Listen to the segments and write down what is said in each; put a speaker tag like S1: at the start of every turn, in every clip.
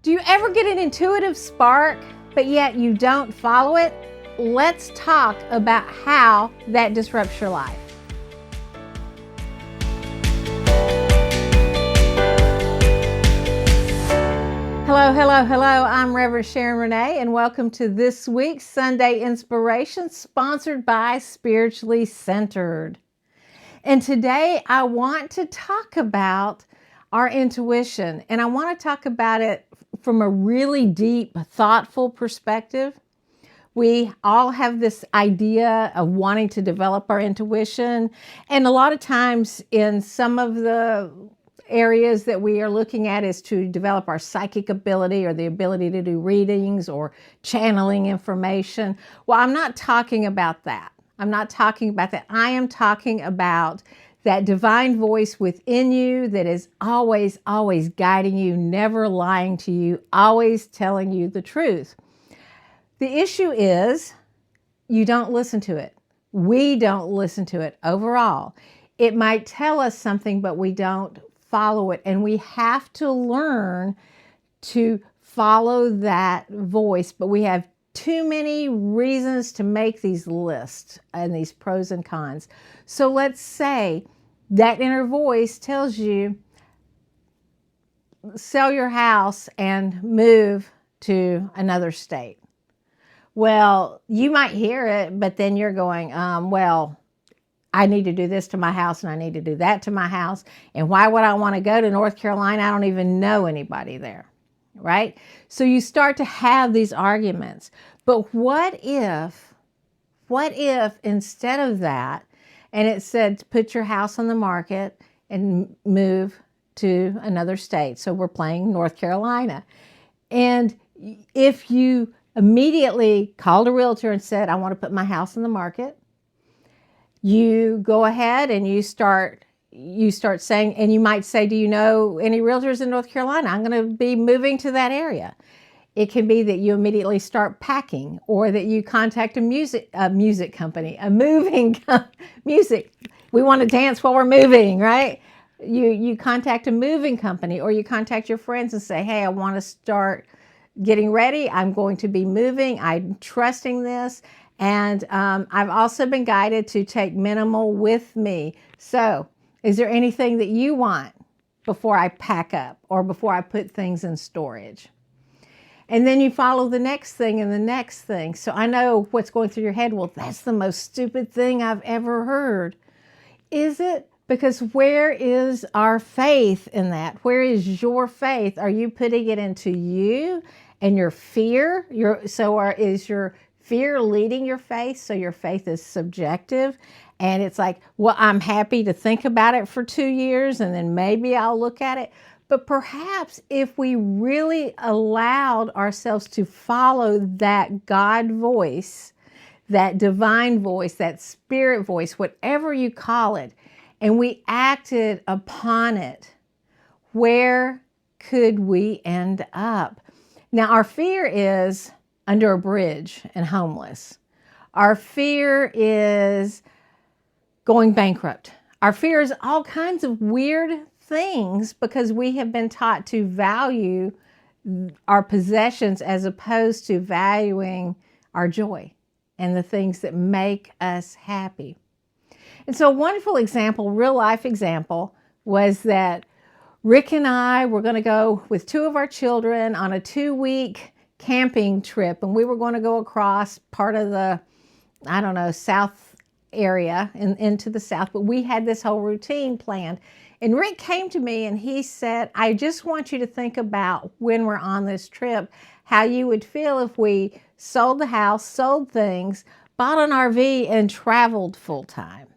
S1: Do you ever get an intuitive spark, but yet you don't follow it? Let's talk about how that disrupts your life. Hello, hello, hello. I'm Reverend Sharon Renae, and welcome to this week's Sunday Inspiration, sponsored by Spiritually Centered. And today I want to talk about our intuition, and I want to talk about it from a really deep, thoughtful perspective. We all have this idea of wanting to develop our intuition, and a lot of times in some of the areas that we are looking at is to develop our psychic ability or the ability to do readings or channeling information. Well, I'm not talking about that. I am talking about that divine voice within you that is always, always guiding you, never lying to you, always telling you the truth. The issue is you don't listen to it. We don't listen to it overall. It might tell us something, but we don't follow it. And we have to learn to follow that voice, but we have too many reasons to make these lists and these pros and cons. So let's say that inner voice tells you, sell your house and move to another state. Well, you might hear it, but then you're going, well, I need to do this to my house and I need to do that to my house. And why would I want to go to North Carolina? I don't even know anybody there, right? So you start to have these arguments. But what if instead of that, and it said, put your house on the market and move to another state. So we're playing North Carolina. And if you immediately called a realtor and said, I want to put my house on the market, you go ahead and you start saying, and you might say, do you know any realtors in North Carolina? I'm going to be moving to that area. It can be that you immediately start packing, or that you contact a music company, music. We want to dance while we're moving, right? You contact a moving company, or you contact your friends and say, hey, I want to start getting ready. I'm going to be moving. I'm trusting this. And I've also been guided to take minimal with me. So is there anything that you want before I pack up or before I put things in storage? And then you follow the next thing and the next thing. So I know what's going through your head. Well, that's the most stupid thing I've ever heard. Is it? Because where is our faith in that? Where is your faith? Are you putting it into you and your fear? Is your fear leading your faith? So your faith is subjective. And it's like, well, I'm happy to think about it for 2 years and then maybe I'll look at it. But perhaps if we really allowed ourselves to follow that God voice, that divine voice, that spirit voice, whatever you call it, and we acted upon it, where could we end up? Now, our fear is under a bridge and homeless. Our fear is going bankrupt. Our fear is all kinds of weird things because we have been taught to value our possessions as opposed to valuing our joy and the things that make us happy. And so a wonderful example, real life example, was that Rick and I were going to go with 2 of our children on a 2-week camping trip. And we were going to go across part of the, south area and into the south. But we had this whole routine planned. And Rick came to me and he said, I just want you to think about when we're on this trip, how you would feel if we sold the house, sold things, bought an RV and traveled full time.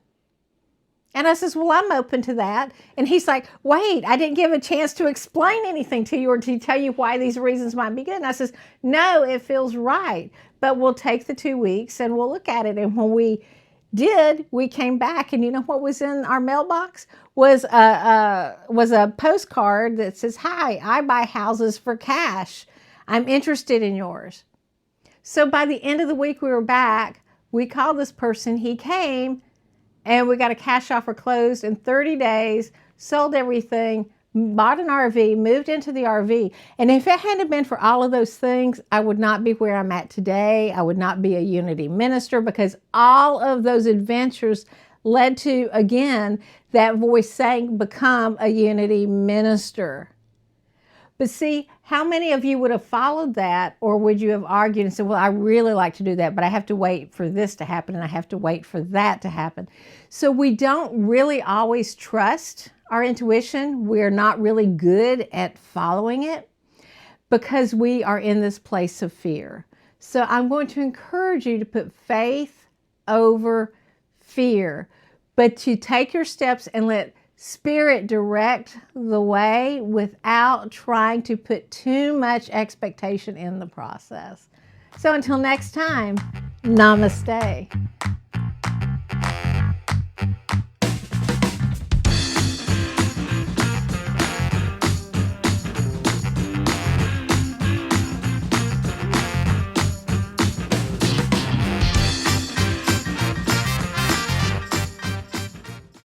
S1: And I says, well, I'm open to that. And he's like, wait, I didn't give a chance to explain anything to you or to tell you why these reasons might be good. And I says, no, it feels right. But we'll take the 2 weeks and we'll look at it. And when we did, we came back, and you know what was in our mailbox? Was a postcard that says, hi, I buy houses for cash. I'm interested in yours. So by the end of the week we were back, we called this person, he came, and we got a cash offer closed in 30 days, sold everything, bought an RV, moved into the RV. And if it hadn't been for all of those things, I would not be where I'm at today. I would not be a Unity minister, because all of those adventures led to, again, that voice saying, become a Unity minister. But see, how many of you would have followed that, or would you have argued and said, well, I really like to do that, but I have to wait for this to happen and I have to wait for that to happen. So we don't really always trust our intuition. We're not really good at following it because we are in this place of fear. So I'm going to encourage you to put faith over fear, but to take your steps and let Spirit direct the way without trying to put too much expectation in the process. So until next time, namaste.